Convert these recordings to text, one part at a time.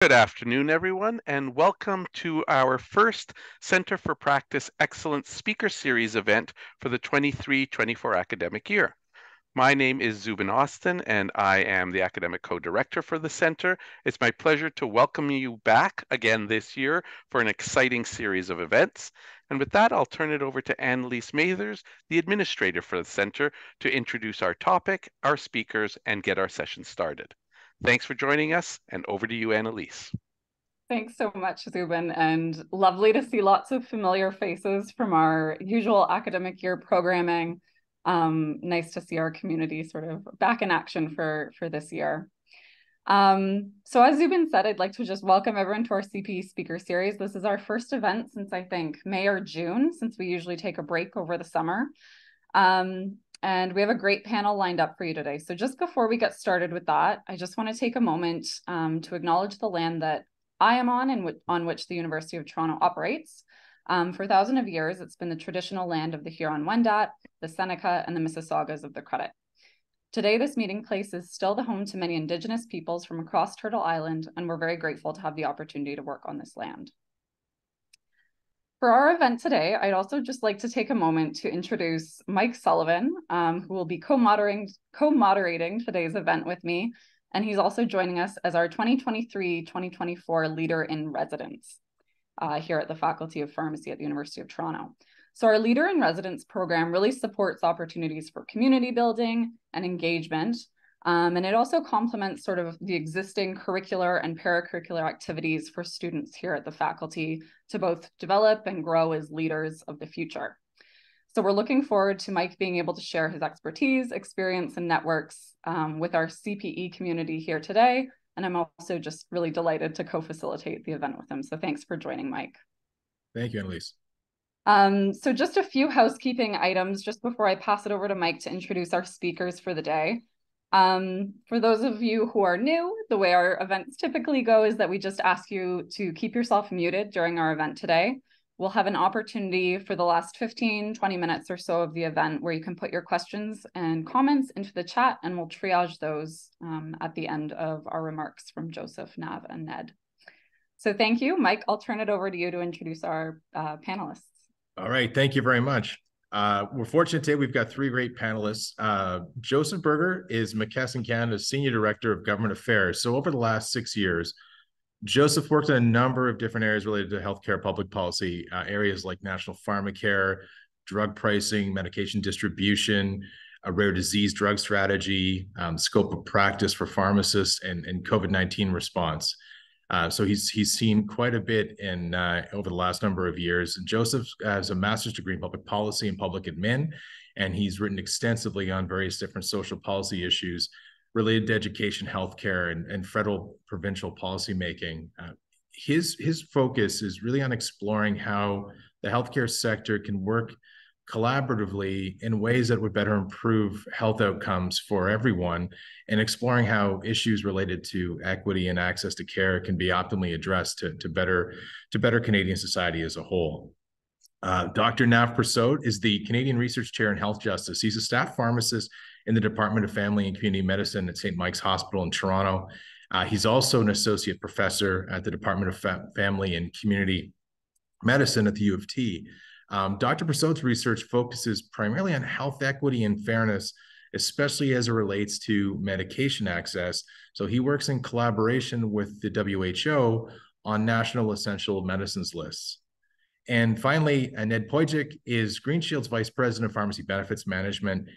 Good afternoon, everyone, and welcome to our first Center for Practice Excellence Speaker Series event for the 23-24 academic year. My name is Zubin Austin, and I am the Academic Co-Director for the Center. It's my pleasure to welcome you back again this year for an exciting series of events. And with that, I'll turn it over to Annalise Mathers, the Administrator for the Center, to introduce our topic, our speakers, and get our session started. Thanks for joining us, and over to you, Annalise. Thanks so much, Zubin, and lovely to see lots of familiar faces from our usual academic year programming. Nice to see our community sort of back in action for this year. So as Zubin said, I'd like to just welcome everyone to our CPE speaker series. This is our first event since I think May or June, since we usually take a break over the summer. And we have a great panel lined up for you today. So just before we get started with that, I just want to take a moment to acknowledge the land that I am on and on which the University of Toronto operates. For thousands of years, it's been the traditional land of the Huron-Wendat, the Seneca, and the Mississaugas of the Credit. Today, this meeting place is still the home to many Indigenous peoples from across Turtle Island, and we're very grateful to have the opportunity to work on this land. For our event today, I'd also just like to take a moment to introduce Mike Sullivan, who will be co-moderating today's event with me. And he's also joining us as our 2023-2024 Leader in Residence here at the Faculty of Pharmacy at the University of Toronto. So our Leader in Residence program really supports opportunities for community building and engagement. And it also complements sort of the existing curricular and paracurricular activities for students here at the faculty to both develop and grow as leaders of the future. So we're looking forward to Mike being able to share his expertise, experience, and networks with our CPE community here today. And I'm also just really delighted to co-facilitate the event with him. So thanks for joining, Mike. Thank you, Annalise. So just a few housekeeping items just before I pass it over to Mike to introduce our speakers for the day. For those of you who are new, the way our events typically go is that we just ask you to keep yourself muted during our event today. We'll have an opportunity for the last 15-20 minutes or so of the event where you can put your questions and comments into the chat, and we'll triage those at the end of our remarks from Joseph, Nav, and Ned. So thank you. Mike, I'll turn it over to you to introduce our panelists. All right, thank you very much. We're fortunate today. We've got three great panelists. Joseph Berger is McKesson Canada's Senior Director of Government Affairs. So over the last 6 years, Joseph worked in a number of different areas related to healthcare public policy, areas like national pharmacare, drug pricing, medication distribution, a rare disease drug strategy, scope of practice for pharmacists, and COVID-19 response. So he's seen quite a bit in over the last number of years. Joseph has a master's degree in public policy and public admin, and he's written extensively on various different social policy issues related to education, healthcare, and federal provincial policymaking. His focus is really on exploring how the healthcare sector can work collaboratively in ways that would better improve health outcomes for everyone, and exploring how issues related to equity and access to care can be optimally addressed to better Canadian society as a whole. Dr. Nav Persaud is the Canadian Research Chair in Health Justice. He's a staff pharmacist in the Department of Family and Community Medicine at St. Mike's Hospital in Toronto. He's also an associate professor at the Department of Family and Community Medicine at the U of T. Dr. Persaud's research focuses primarily on health equity and fairness, especially as it relates to medication access. So he works in collaboration with the WHO on national essential medicines lists. And finally, Ned Pojskic is Greenshield's Vice President of Pharmacy Benefits Management.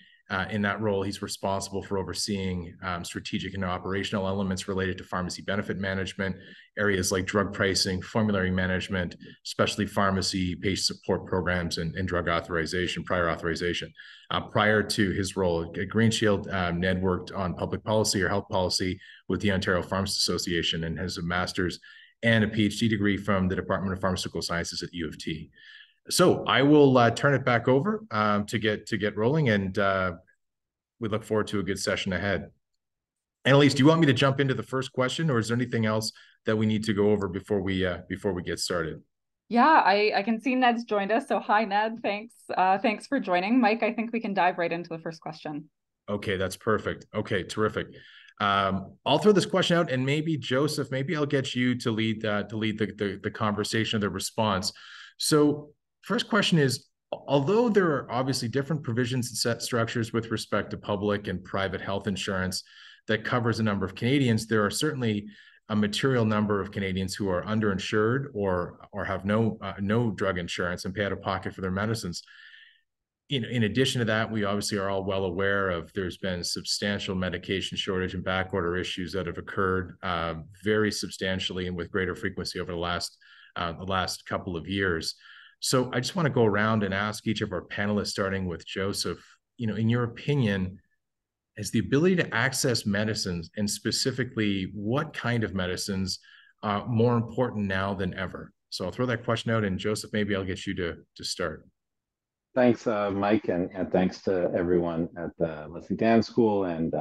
In that role, he's responsible for overseeing strategic and operational elements related to pharmacy benefit management, areas like drug pricing, formulary management, specialty pharmacy, patient support programs, and drug authorization, prior authorization. Prior to his role at Greenshield, Ned worked on public policy or health policy with the Ontario Pharmacists Association and has a master's and a PhD degree from the Department of Pharmaceutical Sciences at U of T. So I will turn it back over to get rolling, and we look forward to a good session ahead. Annalise, do you want me to jump into the first question, or is there anything else that we need to go over before we get started? Yeah, I can see Ned's joined us. So hi, Ned. Thanks. Thanks for joining. Mike, I think we can dive right into the first question. Okay, that's perfect. Okay, terrific. I'll throw this question out, and maybe Joseph, maybe I'll get you to lead the conversation or the response. So, first question is: although there are obviously different provisions and set structures with respect to public and private health insurance that covers a number of Canadians, there are certainly a material number of Canadians who are underinsured or have no drug insurance and pay out of pocket for their medicines. In addition to that, we obviously are all well aware of there's been substantial medication shortage and backorder issues that have occurred very substantially and with greater frequency over the last couple of years. So I just want to go around and ask each of our panelists, starting with Joseph, in your opinion, is the ability to access medicines, and specifically what kind of medicines, more important now than ever? So I'll throw that question out, and Joseph, maybe I'll get you to start. Thanks, Mike, and thanks to everyone at the Leslie Dan School and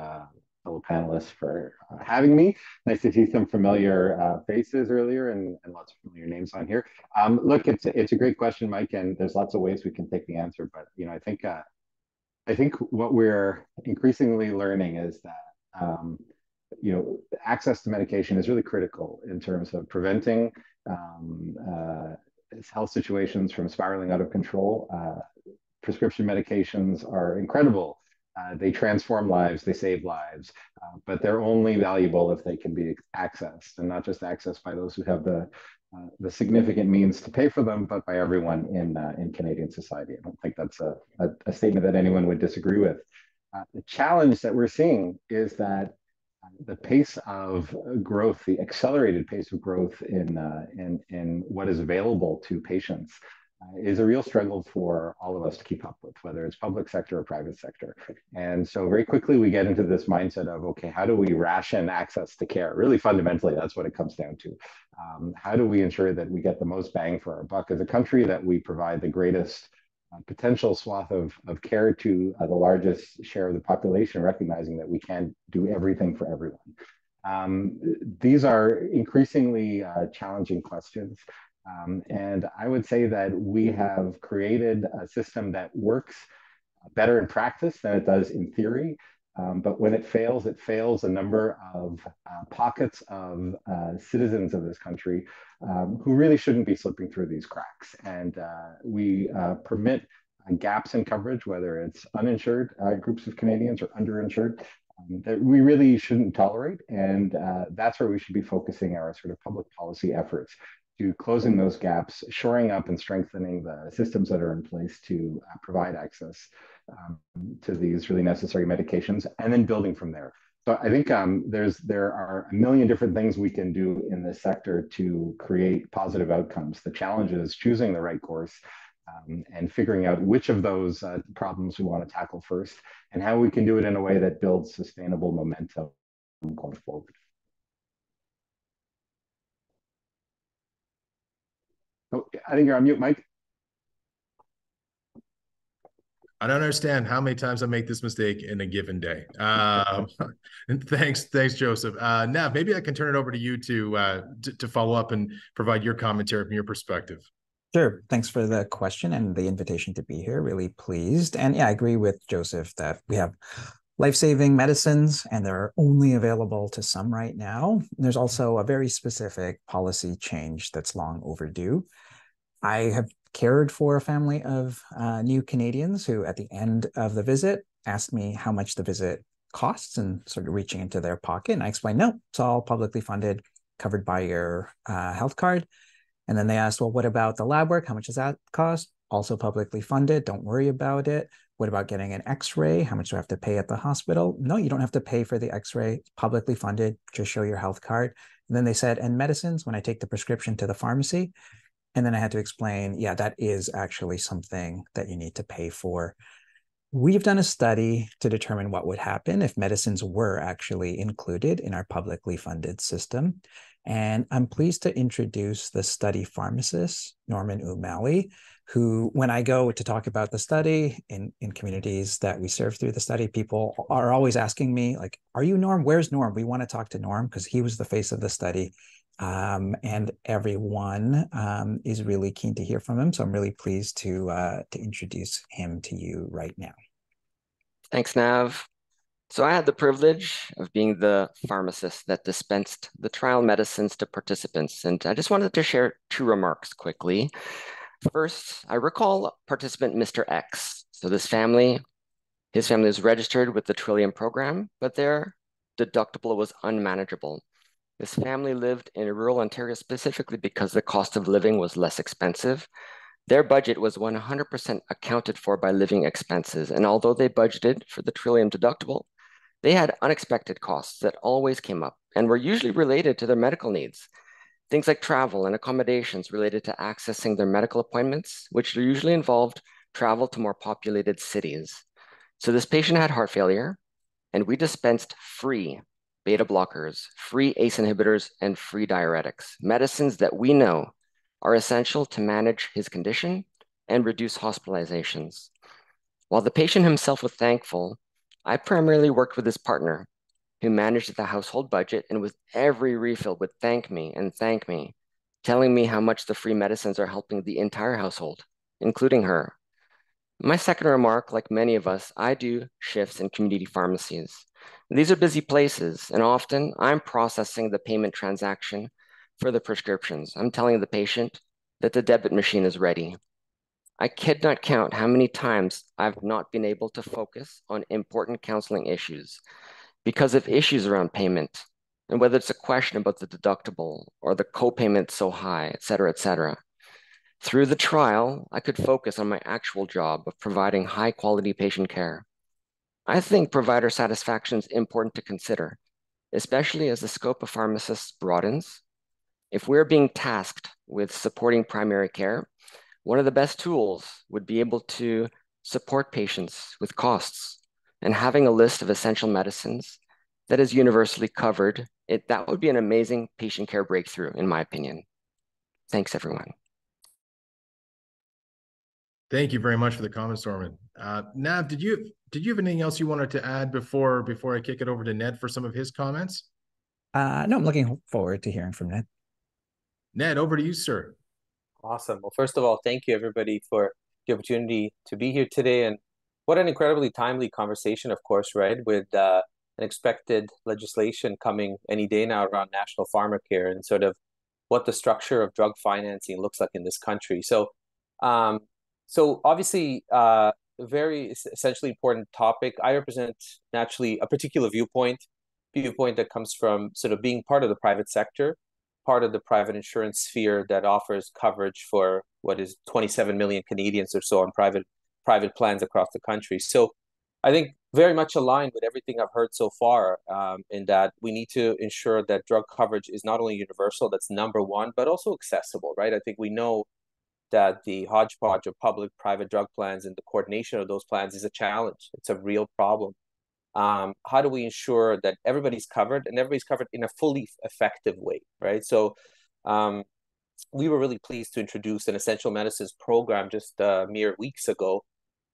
fellow panelists for having me. Nice to see some familiar faces earlier and lots of familiar names on here. Look, it's a great question, Mike, and there's lots of ways we can take the answer. But I think what we're increasingly learning is that access to medication is really critical in terms of preventing health situations from spiraling out of control. Prescription medications are incredible. They transform lives, they save lives, but they're only valuable if they can be accessed, and not just accessed by those who have the significant means to pay for them, but by everyone in Canadian society. I don't think that's a statement that anyone would disagree with. The challenge that we're seeing is that the pace of growth, the accelerated pace of growth in what is available to patients, is a real struggle for all of us to keep up with, whether it's public sector or private sector. And so very quickly we get into this mindset of, okay, how do we ration access to care? Really fundamentally, that's what it comes down to. How do we ensure that we get the most bang for our buck as a country, that we provide the greatest potential swath of care to the largest share of the population, recognizing that we can't do everything for everyone. These are increasingly challenging questions. And I would say that we have created a system that works better in practice than it does in theory. But when it fails a number of pockets of citizens of this country who really shouldn't be slipping through these cracks. And we permit gaps in coverage, whether it's uninsured groups of Canadians or underinsured, that we really shouldn't tolerate. And that's where we should be focusing our sort of public policy efforts, to closing those gaps, shoring up and strengthening the systems that are in place to provide access to these really necessary medications, and then building from there. So I think there are a million different things we can do in this sector to create positive outcomes. The challenge is choosing the right course and figuring out which of those problems we want to tackle first, and how we can do it in a way that builds sustainable momentum going forward. Oh, I think you're on mute, Mike. I don't understand how many times I make this mistake in a given day. Thanks, Joseph. Nav, maybe I can turn it over to you to follow up and provide your commentary from your perspective. Sure. Thanks for the question and the invitation to be here. Really pleased. And yeah, I agree with Joseph that we have life-saving medicines, and they're only available to some right now. There's also a very specific policy change that's long overdue. I have cared for a family of new Canadians who, at the end of the visit, asked me how much the visit costs and sort of reaching into their pocket. And I explained, no, it's all publicly funded, covered by your health card. And then they asked, well, what about the lab work? How much does that cost? Also publicly funded. Don't worry about it. What about getting an X-ray? How much do I have to pay at the hospital? No, you don't have to pay for the X-ray. It's publicly funded. Just show your health card. And then they said, and medicines, when I take the prescription to the pharmacy. And then I had to explain, yeah, that is actually something that you need to pay for. We've done a study to determine what would happen if medicines were actually included in our publicly funded system. And I'm pleased to introduce the study pharmacist, Norman O'Malley, who, when I go to talk about the study in communities that we serve through the study, people are always asking me, like, are you Norm? Where's Norm? We want to talk to Norm because he was the face of the study. And everyone is really keen to hear from him. So I'm really pleased to introduce him to you right now. Thanks, Nav. So I had the privilege of being the pharmacist that dispensed the trial medicines to participants, and I just wanted to share 2 remarks quickly. First, I recall participant Mr. X. So his family is registered with the Trillium program, but their deductible was unmanageable. His family lived in rural Ontario specifically because the cost of living was less expensive. Their budget was 100% accounted for by living expenses, and although they budgeted for the Trillium deductible, they had unexpected costs that always came up and were usually related to their medical needs. Things like travel and accommodations related to accessing their medical appointments, which usually involved travel to more populated cities. So this patient had heart failure, and we dispensed free beta blockers, free ACE inhibitors, and free diuretics, medicines that we know are essential to manage his condition and reduce hospitalizations. While the patient himself was thankful, I primarily worked with his partner, who managed the household budget and with every refill would thank me, telling me how much the free medicines are helping the entire household, including her. My second remark, like many of us, I do shifts in community pharmacies. These are busy places, and often I'm processing the payment transaction for the prescriptions. I'm telling the patient that the debit machine is ready. I could not count how many times I've not been able to focus on important counseling issues because of issues around payment, and whether it's a question about the deductible or the copayment so high, et cetera, et cetera. Through the trial, I could focus on my actual job of providing high quality patient care. I think provider satisfaction is important to consider, especially as the scope of pharmacists broadens. If we're being tasked with supporting primary care, one of the best tools would be able to support patients with costs, and having a list of essential medicines that is universally covered, that would be an amazing patient care breakthrough, in my opinion. Thanks, everyone. Thank you very much for the comments, Norman. Nav, did you have anything else you wanted to add before I kick it over to Ned for some of his comments? No, I'm looking forward to hearing from Ned. Ned, over to you, sir. Awesome. Well, first of all, thank you everybody for the opportunity to be here today. And what an incredibly timely conversation, of course, right? With an expected legislation coming any day now around national pharmacare and sort of what the structure of drug financing looks like in this country. So, obviously, very essentially important topic. I represent naturally a particular viewpoint that comes from sort of being part of the private sector, part of the private insurance sphere that offers coverage for what is 27 million Canadians or so on private plans across the country. So I think very much aligned with everything I've heard so far, in that we need to ensure that drug coverage is not only universal, that's number one, but also accessible, right? I think we know that the hodgepodge of public-private drug plans and the coordination of those plans is a challenge. It's a real problem. How do we ensure that everybody's covered and everybody's covered in a fully effective way, right? So we were really pleased to introduce an essential medicines program just mere weeks ago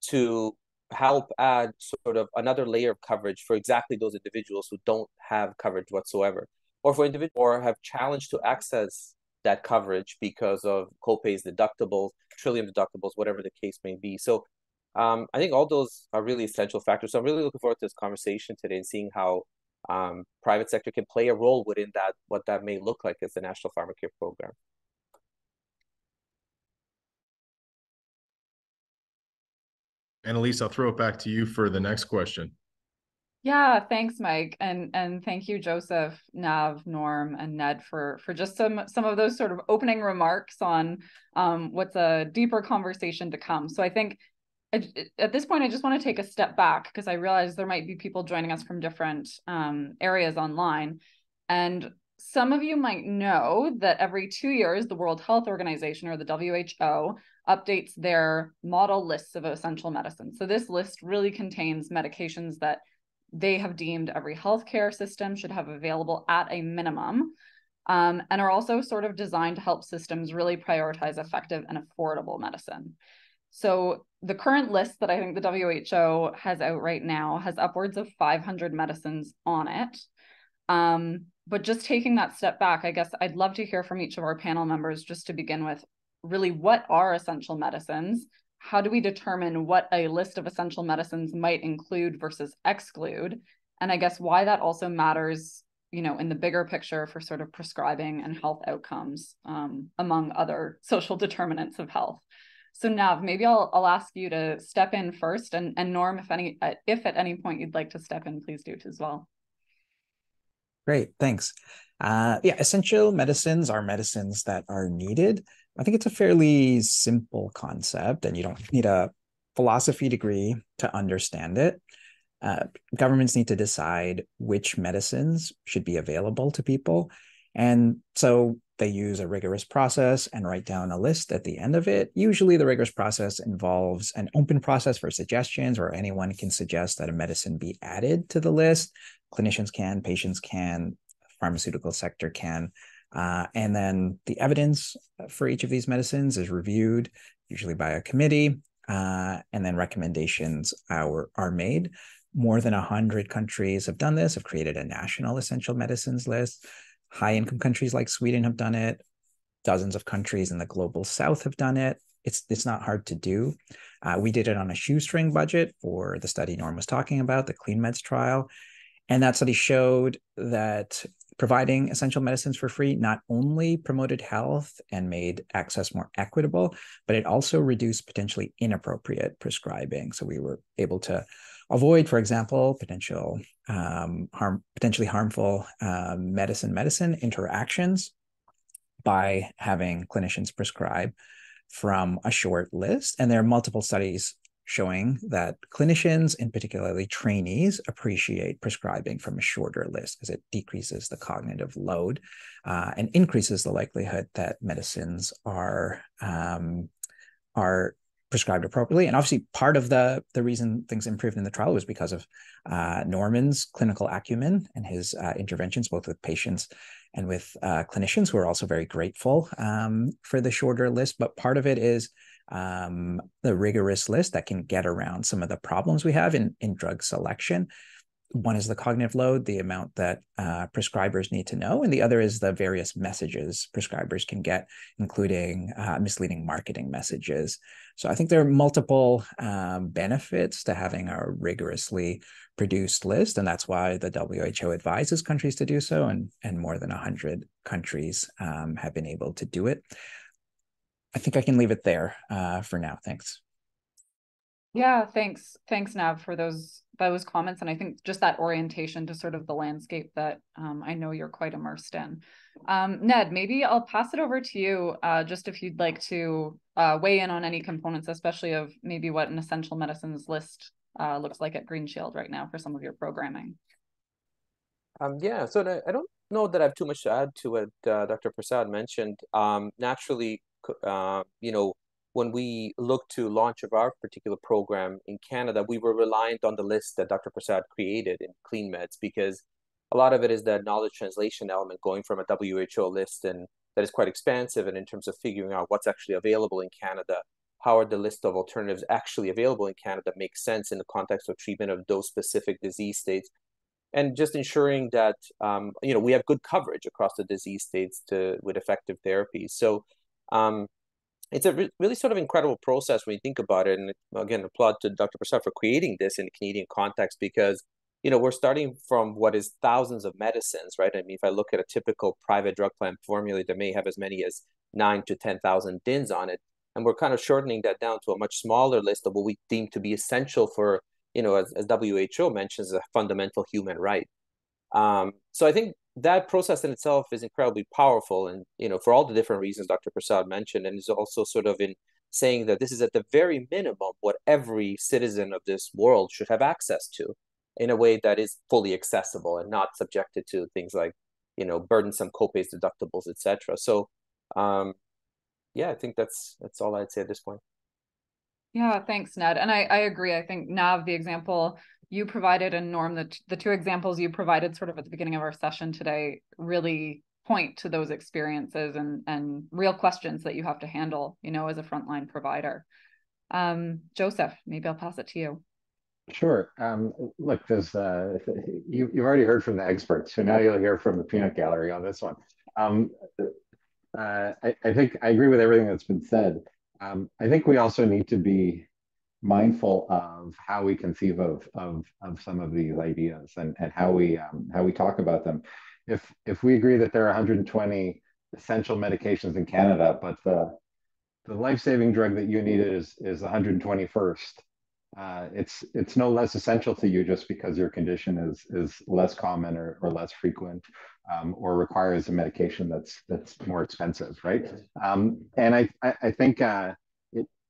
to help add sort of another layer of coverage for exactly those individuals who don't have coverage whatsoever, or for individuals or have challenged to access that coverage because of copays, deductibles, Trillium deductibles, whatever the case may be. So I think all those are really essential factors. So I'm really looking forward to this conversation today and seeing how private sector can play a role within that, what that may look like as the National Pharmacare Program. Annalise, I'll throw it back to you for the next question. Yeah, thanks, Mike, and thank you, Joseph, Nav, Norm, and Ned for just some of those sort of opening remarks on what's a deeper conversation to come. So I think at this point, I just want to take a step back because I realize there might be people joining us from different areas online, and some of you might know that every 2 years, the World Health Organization, or the WHO, updates their model lists of essential medicines. So this list really contains medications that they have deemed every healthcare system should have available at a minimum, and are also sort of designed to help systems really prioritize effective and affordable medicine. So the current list that I think the WHO has out right now has upwards of 500 medicines on it. But just taking that step back, I guess I'd love to hear from each of our panel members just to begin with, really, what are essential medicines? How do we determine what a list of essential medicines might include versus exclude? and I guess why that also matters, in the bigger picture for sort of prescribing and health outcomes, among other social determinants of health. So Nav, maybe I'll ask you to step in first, and Norm, if at any point you'd like to step in, please do as well. Great, thanks. Yeah, essential medicines are medicines that are needed. I think it's a fairly simple concept, and you don't need a philosophy degree to understand it. Governments need to decide which medicines should be available to people. And so they use a rigorous process and write down a list at the end of it. Usually the rigorous process involves an open process for suggestions, where anyone can suggest that a medicine be added to the list. Clinicians can, patients can, pharmaceutical sector can. And then the evidence for each of these medicines is reviewed, usually by a committee, and then recommendations are made. More than 100 countries have done this, have created a national essential medicines list. High-income countries like Sweden have done it. Dozens of countries in the global south have done it. It's not hard to do. We did it on a shoestring budget for the study Norm was talking about, the Clean Meds trial. And that study showed that providing essential medicines for free not only promoted health and made access more equitable, but it also reduced potentially inappropriate prescribing. So we were able to avoid, for example, potentially harmful medicine interactions by having clinicians prescribe from a short list. And there are multiple studies showing that clinicians, and particularly trainees, appreciate prescribing from a shorter list because it decreases the cognitive load and increases the likelihood that medicines are prescribed appropriately. And obviously part of the reason things improved in the trial was because of Norman's clinical acumen and his interventions, both with patients and with clinicians, who are also very grateful for the shorter list. But part of it is the rigorous list that can get around some of the problems we have in drug selection. One is the cognitive load, the amount that prescribers need to know, and the other is the various messages prescribers can get, including misleading marketing messages. So I think there are multiple benefits to having a rigorously produced list, and that's why the WHO advises countries to do so, and more than 100 countries have been able to do it. I think I can leave it there for now. Thanks. Yeah, thanks, Nav, for those comments, and I think just that orientation to sort of the landscape that I know you're quite immersed in. Ned, maybe I'll pass it over to you, just if you'd like to weigh in on any components, especially of maybe what an essential medicines list looks like at Greenshield right now for some of your programming. Yeah, so I don't know that I have too much to add to what Dr. Persaud mentioned. Naturally, when we looked to launch of our particular program in Canada, we were reliant on the list that Dr. Persaud created in Clean Meds, because a lot of it is that knowledge translation element going from a WHO list, and that is quite expansive, and in terms of figuring out what's actually available in Canada, how are the list of alternatives actually available in Canada makes sense in the context of treatment of those specific disease states, and just ensuring that we have good coverage across the disease states with effective therapies. So it's a really sort of incredible process when you think about it. And again, applaud to Dr. Persaud for creating this in a Canadian context, because, we're starting from what is thousands of medicines, right? I mean, if I look at a typical private drug plan formulary that may have as many as 9,000 to 10,000 DINs on it, and we're kind of shortening that down to a much smaller list of what we deem to be essential for, as WHO mentions, a fundamental human right. So I think that process in itself is incredibly powerful, and for all the different reasons Dr. Persaud mentioned, and is also sort of in saying that this is at the very minimum what every citizen of this world should have access to, in a way that is fully accessible and not subjected to things like burdensome copays, deductibles, etc. So yeah, I think that's all I'd say at this point. Yeah, thanks, Ned. And I agree. I think Nav, the example you provided, and Norm, the two examples you provided sort of at the beginning of our session today really point to those experiences and real questions that you have to handle, as a frontline provider. Joseph, maybe I'll pass it to you. Sure. Look, you've already heard from the experts, so now you'll hear from the peanut gallery on this one. I think I agree with everything that's been said. I think we also need to be mindful of how we conceive of some of these ideas and how we talk about them. If we agree that there are 120 essential medications in Canada, but the life-saving drug that you need is the 121st, it's no less essential to you just because your condition is less common or less frequent, or requires a medication that's more expensive, right? And I think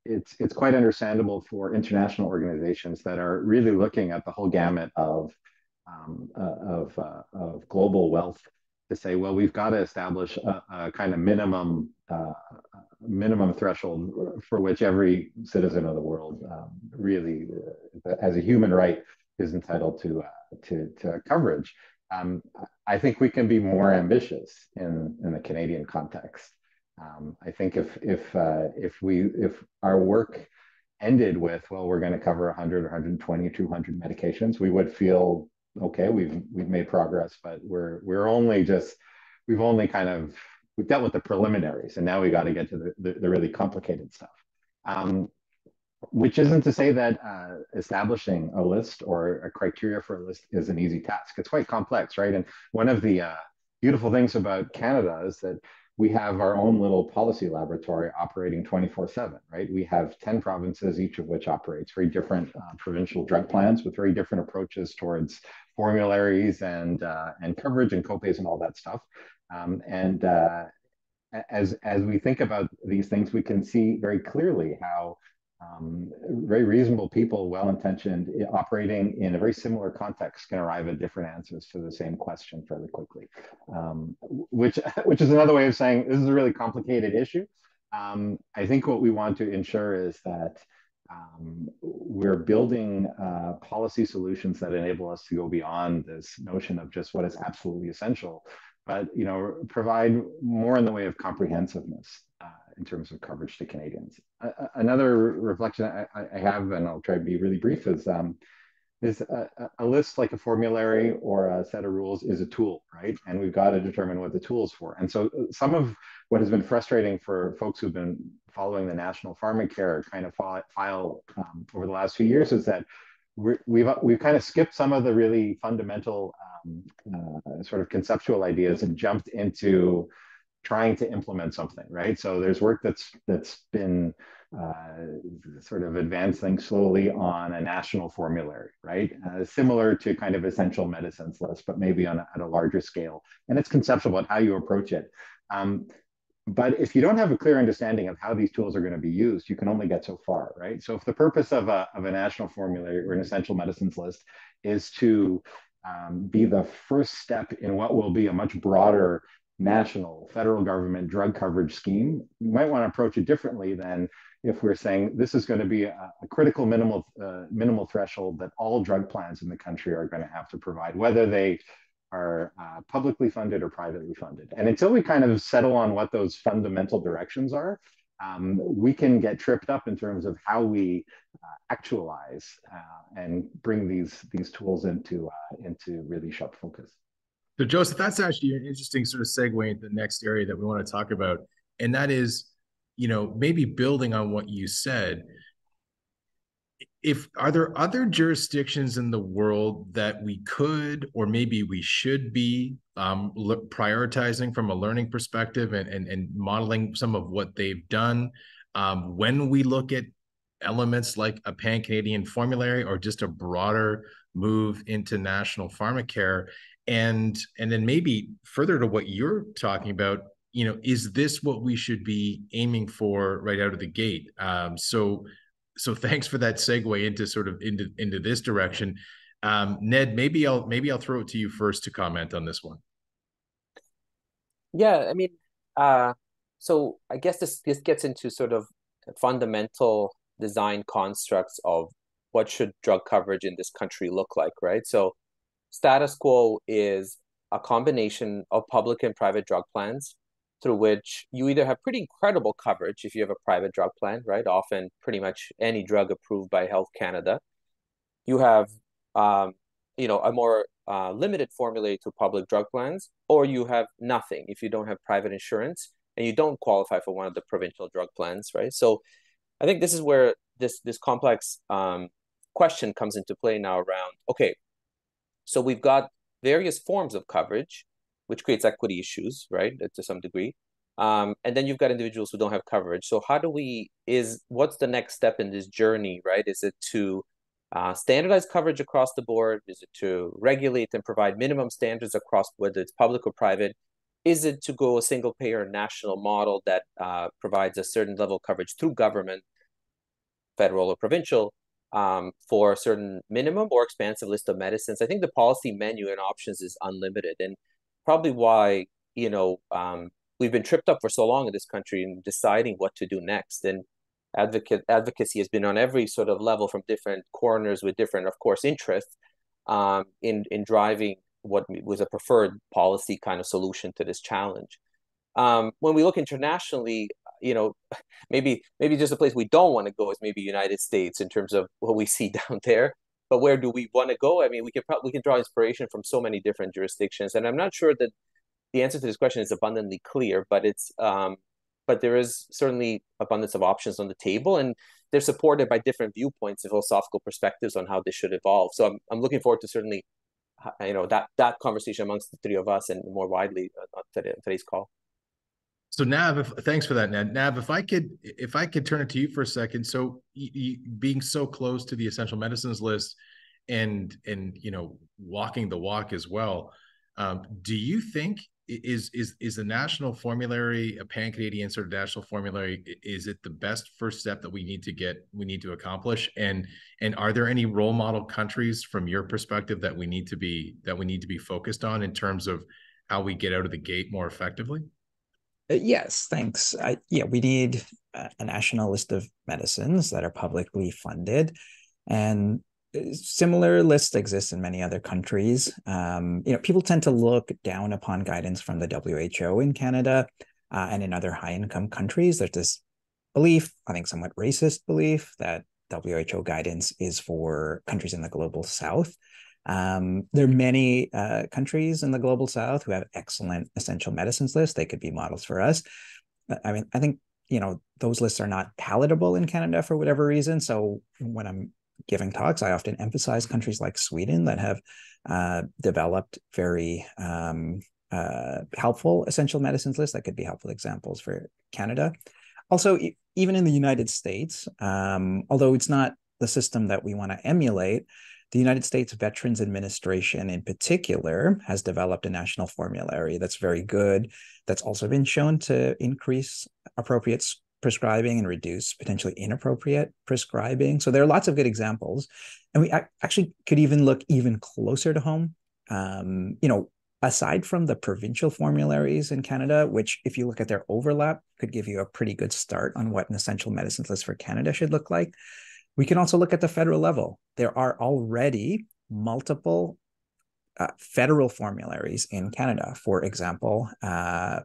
it's quite understandable for international organizations that are really looking at the whole gamut of global wealth to say, well, we've got to establish a kind of minimum threshold for which every citizen of the world really, as a human right, is entitled to coverage. I think we can be more ambitious in the Canadian context. I think if our work ended with, well, we're going to cover 100, 120, 200 medications, we would feel okay, we've made progress, but we've dealt with the preliminaries, and now we got to get to the really complicated stuff. Which isn't to say that establishing a list or a criteria for a list is an easy task. It's quite complex, right? And one of the beautiful things about Canada is that we have our own little policy laboratory operating 24/7, right? We have 10 provinces, each of which operates very different provincial drug plans with very different approaches towards formularies and coverage and copays and all that stuff. As we think about these things, we can see very clearly how very reasonable people, well-intentioned, operating in a very similar context, can arrive at different answers to the same question fairly quickly. Which is another way of saying this is a really complicated issue. I think what we want to ensure is that we're building policy solutions that enable us to go beyond this notion of just what is absolutely essential, but provide more in the way of comprehensiveness in terms of coverage to Canadians. Another reflection I have, and I'll try to be really brief, is a list, like a formulary or a set of rules, is a tool, right? And we've got to determine what the tool is for. And so some of what has been frustrating for folks who've been following the National Pharmacare kind of file over the last few years is that we've kind of skipped some of the really fundamental sort of conceptual ideas and jumped into trying to implement something, right? So there's work that's been sort of advancing slowly on a national formulary, right? Similar to kind of essential medicines list, but maybe at a larger scale. And it's conceptual about how you approach it. But if you don't have a clear understanding of how these tools are going to be used, you can only get so far, right? So if the purpose of a national formulary or an essential medicines list is to be the first step in what will be a much broader national federal government drug coverage scheme, you might want to approach it differently than if we're saying this is going to be a critical minimal threshold that all drug plans in the country are going to have to provide, whether they are publicly funded or privately funded. And until we kind of settle on what those fundamental directions are, we can get tripped up in terms of how we actualize and bring these tools into really sharp focus. So Joseph, that's actually an interesting sort of segue into the next area that we want to talk about. And that is, maybe building on what you said, are there other jurisdictions in the world that we could, or maybe we should be prioritizing from a learning perspective and modeling some of what they've done when we look at elements like a pan-Canadian formulary or just a broader move into national pharmacare? And then maybe further to what you're talking about, is this what we should be aiming for right out of the gate? So thanks for that segue into sort of into this direction. Ned, maybe I'll throw it to you first to comment on this one. Yeah, I mean, so I guess this gets into sort of fundamental design constructs of what should drug coverage in this country look like, right? So status quo is a combination of public and private drug plans through which you either have pretty incredible coverage if you have a private drug plan, right? Often pretty much any drug approved by Health Canada. You have, a more limited formulary to public drug plans, or you have nothing if you don't have private insurance and you don't qualify for one of the provincial drug plans, right? So I think this is where this complex question comes into play now around, okay, so we've got various forms of coverage, which creates equity issues, right, to some degree. And then you've got individuals who don't have coverage. So what's the next step in this journey, right? Is it to standardize coverage across the board? Is it to regulate and provide minimum standards across whether it's public or private? Is it to go a single payer national model that provides a certain level of coverage through government, federal or provincial, for a certain minimum or expansive list of medicines? I think the policy menu and options is unlimited, and probably why, we've been tripped up for so long in this country in deciding what to do next. And advocacy has been on every sort of level from different corners with different, of course, interests in driving what was a preferred policy kind of solution to this challenge. When we look internationally, maybe just a place we don't want to go is maybe United States in terms of what we see down there. But where do we want to go? I mean, we can draw inspiration from so many different jurisdictions, and I'm not sure that the answer to this question is abundantly clear, but but there is certainly abundance of options on the table, and they're supported by different viewpoints and philosophical perspectives on how this should evolve. So I'm looking forward to certainly, that conversation amongst the three of us and more widely on today's call. So Nav, thanks for that, Ned. Nav, if I could turn it to you for a second. So being so close to the essential medicines list and walking the walk as well, do you think is the national formulary, a pan-Canadian sort of national formulary, is it the best first step that we need to accomplish? And are there any role model countries from your perspective that we need to be focused on in terms of how we get out of the gate more effectively? Yes, thanks. We need a national list of medicines that are publicly funded, and similar lists exist in many other countries. People tend to look down upon guidance from the WHO in Canada and in other high-income countries. There's this belief, I think somewhat racist belief, that WHO guidance is for countries in the global south. There are many countries in the global south who have excellent essential medicines lists. They could be models for us. I mean, I think, those lists are not palatable in Canada for whatever reason. So when I'm giving talks, I often emphasize countries like Sweden that have developed very helpful essential medicines lists that could be helpful examples for Canada. Also, even in the United States, although it's not the system that we want to emulate, the United States Veterans Administration in particular has developed a national formulary that's very good, that's also been shown to increase appropriate prescribing and reduce potentially inappropriate prescribing. So there are lots of good examples. And we actually could even look even closer to home. Aside from the provincial formularies in Canada, which if you look at their overlap, could give you a pretty good start on what an essential medicines list for Canada should look like. We can also look at the federal level. There are already multiple federal formularies in Canada. For example,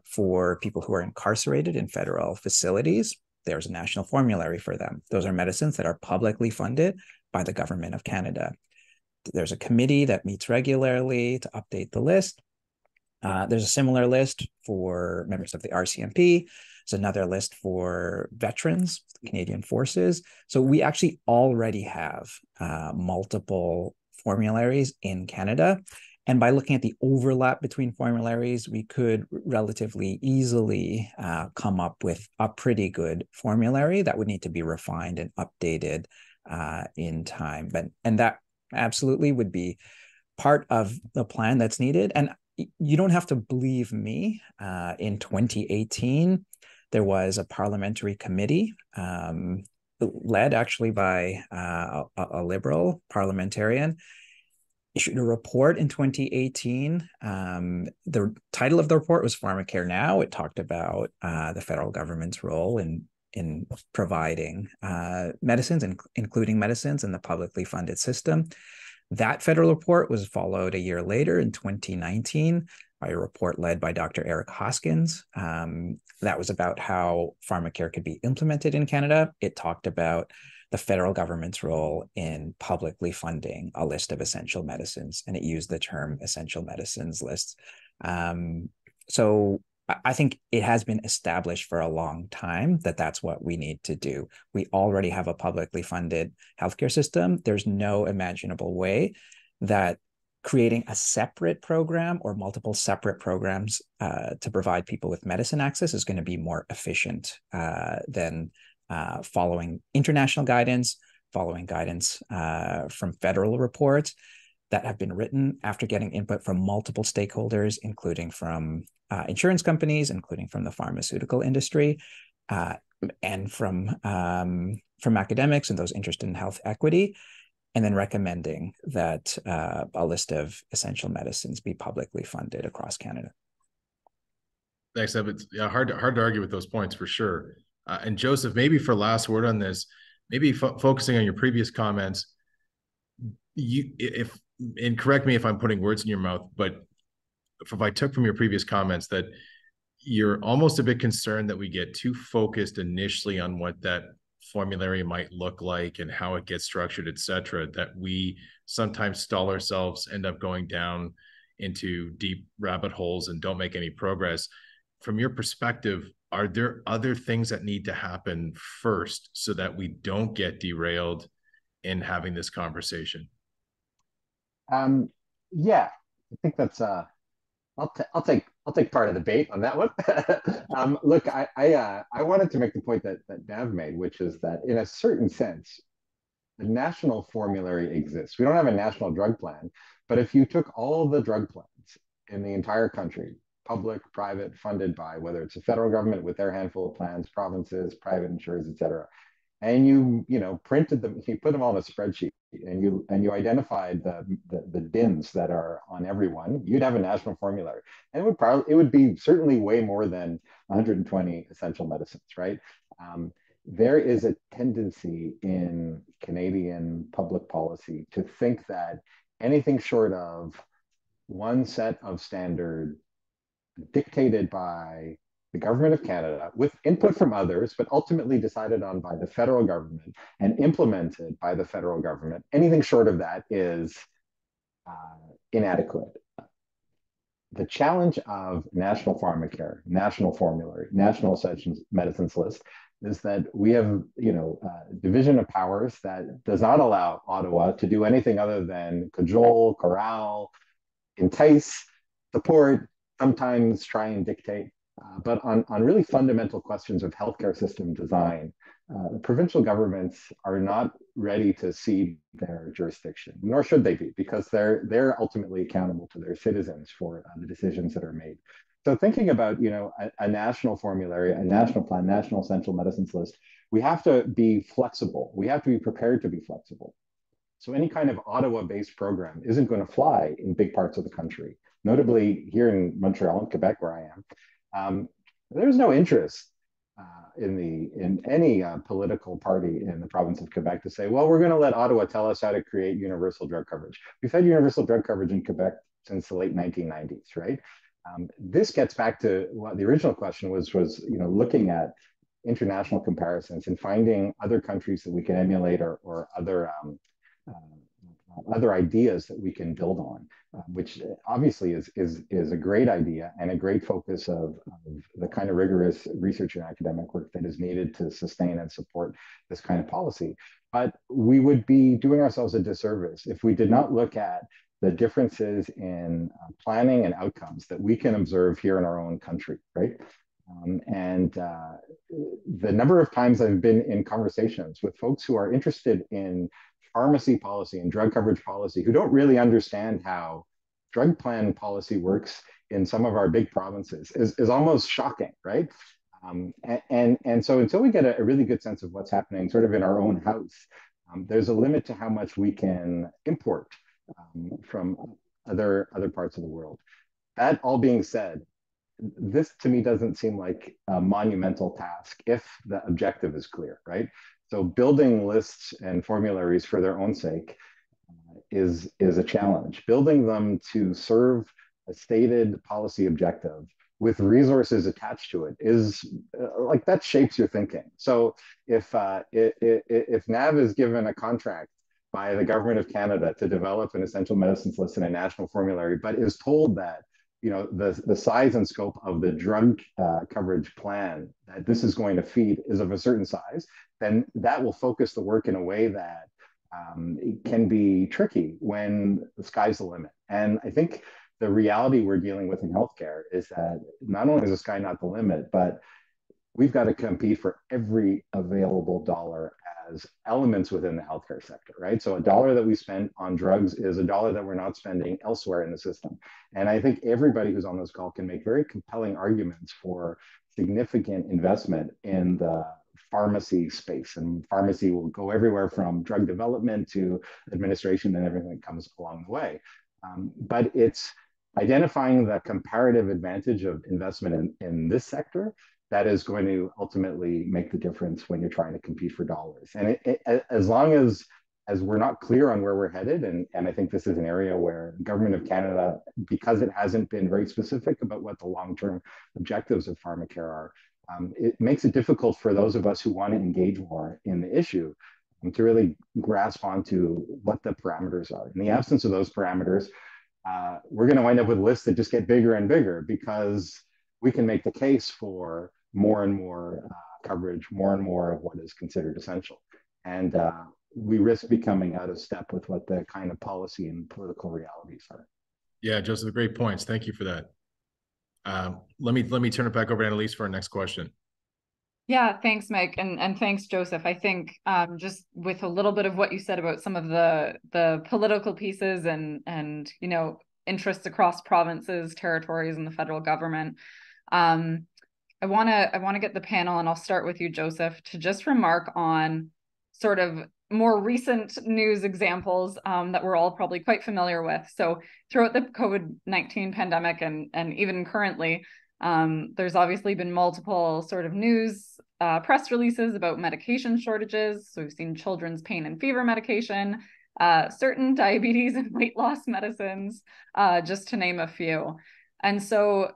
for people who are incarcerated in federal facilities, there's a national formulary for them. Those are medicines that are publicly funded by the government of Canada. There's a committee that meets regularly to update the list. There's a similar list for members of the RCMP. There's another list for veterans, Canadian Forces. So we actually already have multiple formularies in Canada. And by looking at the overlap between formularies, we could relatively easily come up with a pretty good formulary that would need to be refined and updated in time. And that absolutely would be part of the plan that's needed. And you don't have to believe me. In 2018, there was a parliamentary committee led actually by a Liberal parliamentarian, issued a report in 2018. The title of the report was Pharmacare Now. It talked about the federal government's role in providing medicines, including medicines in the publicly funded system. That federal report was followed a year later in 2019 by a report led by Dr. Eric Hoskins. That was about how pharmacare could be implemented in Canada. It talked about the federal government's role in publicly funding a list of essential medicines, and it used the term essential medicines lists. So I think it has been established for a long time that that's what we need to do. We already have a publicly funded healthcare system. There's no imaginable way that creating a separate program or multiple separate programs to provide people with medicine access is going to be more efficient than following international guidance, following guidance from federal reports that have been written after getting input from multiple stakeholders, including from insurance companies, including from the pharmaceutical industry, and from academics and those interested in health equity, and then recommending that a list of essential medicines be publicly funded across Canada. Thanks, Ev. It's hard to argue with those points for sure. And Joseph, maybe for last word on this, maybe focusing on your previous comments, and correct me if I'm putting words in your mouth, but if I took from your previous comments that you're almost a bit concerned that we get too focused initially on what that formulary might look like and how it gets structured, et cetera, that we sometimes stall ourselves, end up going down into deep rabbit holes and don't make any progress. From your perspective, are there other things that need to happen first so that we don't get derailed in having this conversation? Yeah, I think that's I'll take part of the bait on that one. Look, I wanted to make the point that Nav made, which is that in a certain sense, the national formulary exists. We don't have a national drug plan, but if you took all the drug plans in the entire country, public, private, funded by whether it's the federal government with their handful of plans, provinces, private insurers, et cetera, and you printed them, you put them all in a spreadsheet, and you identified the DINs that are on everyone, you'd have a national formulary, and it would be certainly way more than 120 essential medicines, right? There is a tendency in Canadian public policy to think that anything short of one set of standard dictated by the government of Canada with input from others, but ultimately decided on by the federal government and implemented by the federal government, anything short of that is inadequate. The challenge of national pharmacare, national formulary, national essential medicines list is that we have, division of powers that does not allow Ottawa to do anything other than cajole, corral, entice, support, sometimes try and dictate. But on really fundamental questions of healthcare system design, the provincial governments are not ready to cede their jurisdiction, nor should they be, because they're ultimately accountable to their citizens for the decisions that are made. So thinking about a national formulary, a national plan, national essential medicines list, we have to be flexible. We have to be prepared to be flexible. So any kind of Ottawa-based program isn't going to fly in big parts of the country, notably here in Montreal and Quebec, where I am. There's no interest in any political party in the province of Quebec to say, well, we're going to let Ottawa tell us how to create universal drug coverage. We've had universal drug coverage in Quebec since the late 1990s, right? This gets back to what the original question was looking at international comparisons and finding other countries that we can emulate or other ideas that we can build on, which obviously is a great idea and a great focus of the kind of rigorous research and academic work that is needed to sustain and support this kind of policy. But we would be doing ourselves a disservice if we did not look at the differences in planning and outcomes that we can observe here in our own country, right? The number of times I've been in conversations with folks who are interested in pharmacy policy and drug coverage policy who don't really understand how drug plan policy works in some of our big provinces is almost shocking, right? And so until we get a really good sense of what's happening sort of in our own house, there's a limit to how much we can import from other parts of the world. That all being said, this to me doesn't seem like a monumental task if the objective is clear, right? So building lists and formularies for their own sake is a challenge. Building them to serve a stated policy objective with resources attached to it is like that shapes your thinking. So if NAV is given a contract by the government of Canada to develop an essential medicines list in a national formulary, but is told that the size and scope of the drug coverage plan that this is going to feed is of a certain size, then that will focus the work in a way that it can be tricky when the sky's the limit. And I think the reality we're dealing with in healthcare is that not only is the sky not the limit, but we've got to compete for every available dollar as elements within the healthcare sector, right? So a dollar that we spend on drugs is a dollar that we're not spending elsewhere in the system. And I think everybody who's on this call can make very compelling arguments for significant investment in the pharmacy space. And pharmacy will go everywhere from drug development to administration and everything that comes along the way. But it's identifying the comparative advantage of investment in this sector that is going to ultimately make the difference when you're trying to compete for dollars. And as long as we're not clear on where we're headed, and I think this is an area where the government of Canada, because it hasn't been very specific about what the long-term objectives of pharmacare are, it makes it difficult for those of us who want to engage more in the issue to really grasp onto what the parameters are. In the absence of those parameters, we're going to wind up with lists that just get bigger and bigger because we can make the case for more and more coverage, more and more of what is considered essential. And we risk becoming out of step with what the kind of policy and political realities are. Yeah, Joseph, great points. Thank you for that. Let me turn it back over to Annalise for our next question. Yeah, thanks, Mike, and thanks, Joseph. I think just with a little bit of what you said about some of the political pieces and interests across provinces, territories, and the federal government, I want to get the panel, and I'll start with you, Joseph, to just remark on sort of more recent news examples that we're all probably quite familiar with. So throughout the COVID-19 pandemic and even currently, there's obviously been multiple sort of news press releases about medication shortages. So we've seen children's pain and fever medication, certain diabetes and weight loss medicines, just to name a few. And so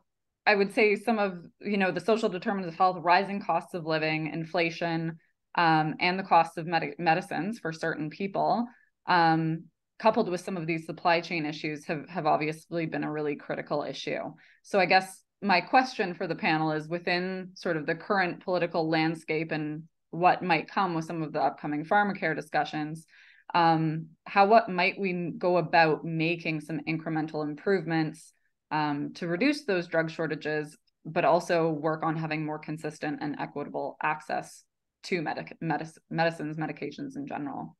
I would say some of, the social determinants of health, rising costs of living, inflation, and the cost of medicines for certain people, coupled with some of these supply chain issues have obviously been a really critical issue. So I guess my question for the panel is, within sort of the current political landscape and what might come with some of the upcoming pharmacare discussions, what might we go about making some incremental improvements to reduce those drug shortages, but also work on having more consistent and equitable access to medicines, medications in general?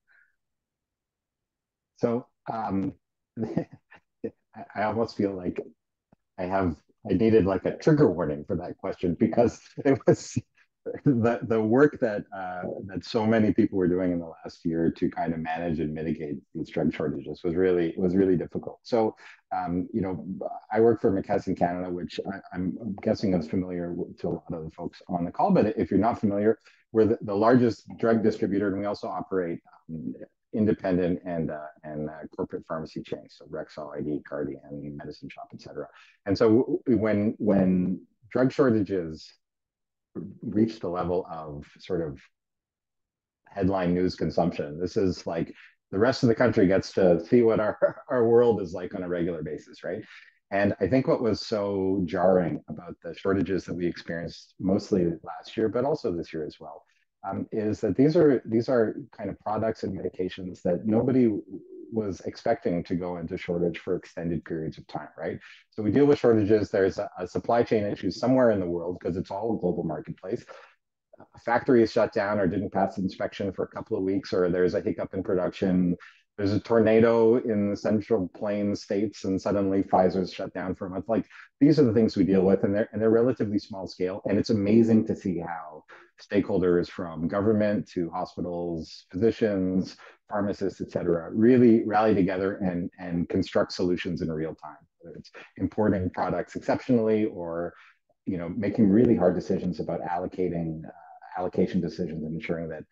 So I almost feel like I needed like a trigger warning for that question, because it was the work that so many people were doing in the last year to kind of manage and mitigate these drug shortages was really difficult. So I work for McKesson Canada, which I'm guessing is familiar to a lot of the folks on the call. But if you're not familiar, we're the largest drug distributor, and we also operate independent and corporate pharmacy chains, so Rexall, ID, Cardian, Medicine Shop, et cetera. And so when drug shortages reach the level of sort of headline news consumption, this is like the rest of the country gets to see what our world is like on a regular basis, right? And I think what was so jarring about the shortages that we experienced mostly last year, but also this year as well, is that these are kind of products and medications that nobody was expecting to go into shortage for extended periods of time, right? So we deal with shortages. There's a supply chain issue somewhere in the world because it's all a global marketplace. A factory is shut down or didn't pass inspection for a couple of weeks, or there's a hiccup in production. There's a tornado in the Central Plains states, and suddenly Pfizer's shut down for a month. Like, these are the things we deal with, and they're relatively small scale. And it's amazing to see how stakeholders from government to hospitals, physicians, pharmacists, et cetera, really rally together and construct solutions in real time. Whether it's importing products exceptionally, or making really hard decisions about allocation decisions and ensuring that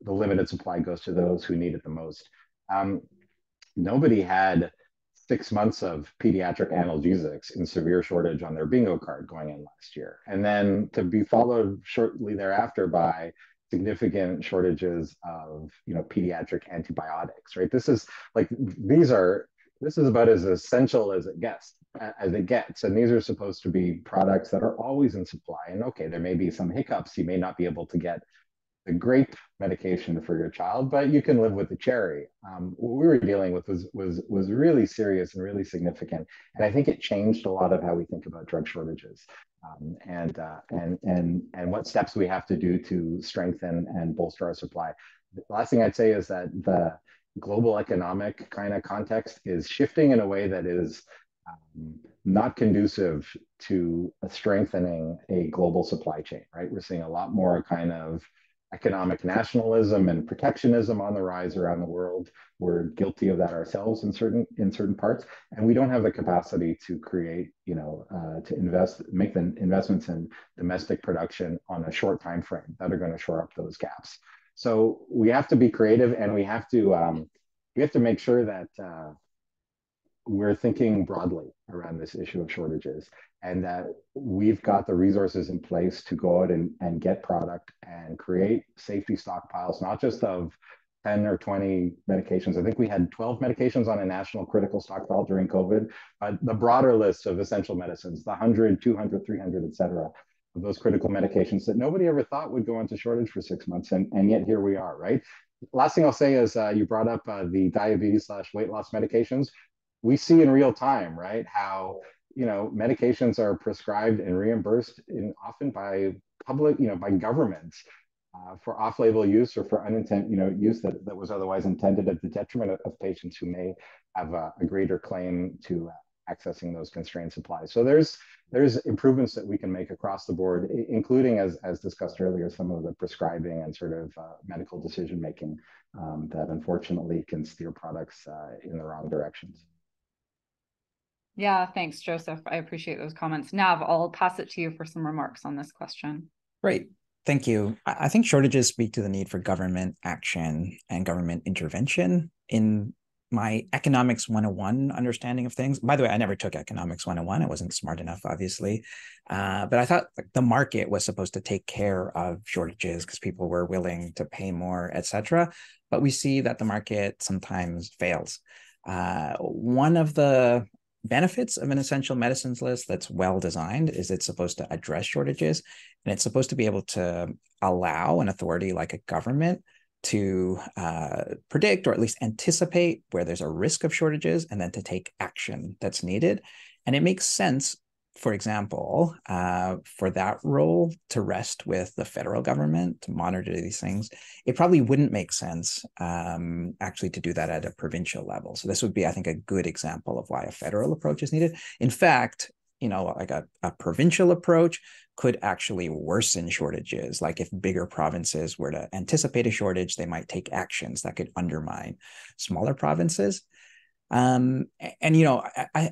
the limited supply goes to those who need it the most. Nobody had 6 months of pediatric analgesics in severe shortage on their bingo card going in last year, and then to be followed shortly thereafter by significant shortages of pediatric antibiotics, right? This is about as essential as it gets as it gets. And these are supposed to be products that are always in supply. And okay, there may be some hiccups. You may not be able to get the grape medication for your child, but you can live with the cherry. What we were dealing with was really serious and really significant, and I think it changed a lot of how we think about drug shortages, and what steps we have to do to strengthen and bolster our supply. The last thing I'd say is that the global economic kind of context is shifting in a way that is not conducive to strengthening a global supply chain, right? We're seeing a lot more kind of economic nationalism and protectionism on the rise around the world. We're guilty of that ourselves in certain parts, and we don't have the capacity to create, to make the investments in domestic production on a short time frame that are going to shore up those gaps. So we have to be creative, and we have to make sure that we're thinking broadly around this issue of shortages, and that we've got the resources in place to go out and get product and create safety stockpiles, not just of 10 or 20 medications. I think we had 12 medications on a national critical stockpile during COVID, but the broader list of essential medicines, the 100, 200, 300, et cetera, of those critical medications that nobody ever thought would go into shortage for 6 months. And yet here we are, right? Last thing I'll say is you brought up the diabetes/weight loss medications. We see in real time, right, how medications are prescribed and reimbursed often by public, by governments for off-label use or for unintended, use that was otherwise intended at the detriment of patients who may have a greater claim to accessing those constrained supplies. So there's improvements that we can make across the board, including, as discussed earlier, some of the prescribing and sort of medical decision making that unfortunately can steer products in the wrong directions. Yeah, thanks, Joseph. I appreciate those comments. Nav, I'll pass it to you for some remarks on this question. Great. Thank you. I think shortages speak to the need for government action and government intervention. In my economics 101 understanding of things, by the way, I never took economics 101. I wasn't smart enough, obviously. But I thought the market was supposed to take care of shortages because people were willing to pay more, et cetera. But we see that the market sometimes fails. One of the benefits of an essential medicines list that's well designed is it's supposed to address shortages, and it's supposed to be able to allow an authority like a government to predict or at least anticipate where there's a risk of shortages and then to take action that's needed. And it makes sense, for example, for that role to rest with the federal government to monitor these things. It probably wouldn't make sense actually to do that at a provincial level. So this would be, I think, a good example of why a federal approach is needed. In fact, like a provincial approach could actually worsen shortages. Like if bigger provinces were to anticipate a shortage, they might take actions that could undermine smaller provinces. I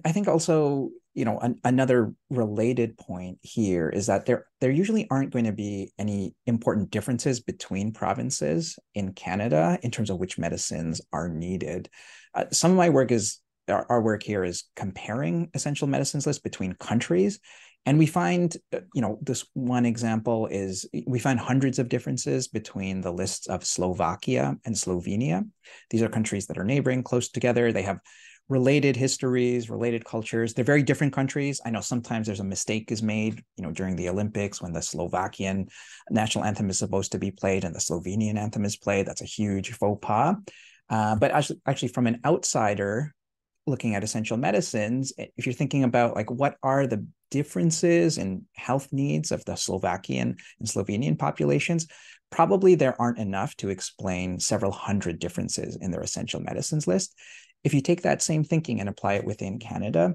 think also, another related point here is that there usually aren't going to be any important differences between provinces in Canada in terms of which medicines are needed. Some of my work our work here is comparing essential medicines lists between countries. And we find, this one example is we find hundreds of differences between the lists of Slovakia and Slovenia. These are countries that are neighboring, close together. They have related histories, related cultures. They're very different countries. I know sometimes there's a mistake is made, during the Olympics when the Slovakian national anthem is supposed to be played and the Slovenian anthem is played. That's a huge faux pas. But actually from an outsider looking at essential medicines, if you're thinking about like what are the differences in health needs of the Slovakian and Slovenian populations, probably there aren't enough to explain several hundred differences in their essential medicines list. If you take that same thinking and apply it within Canada,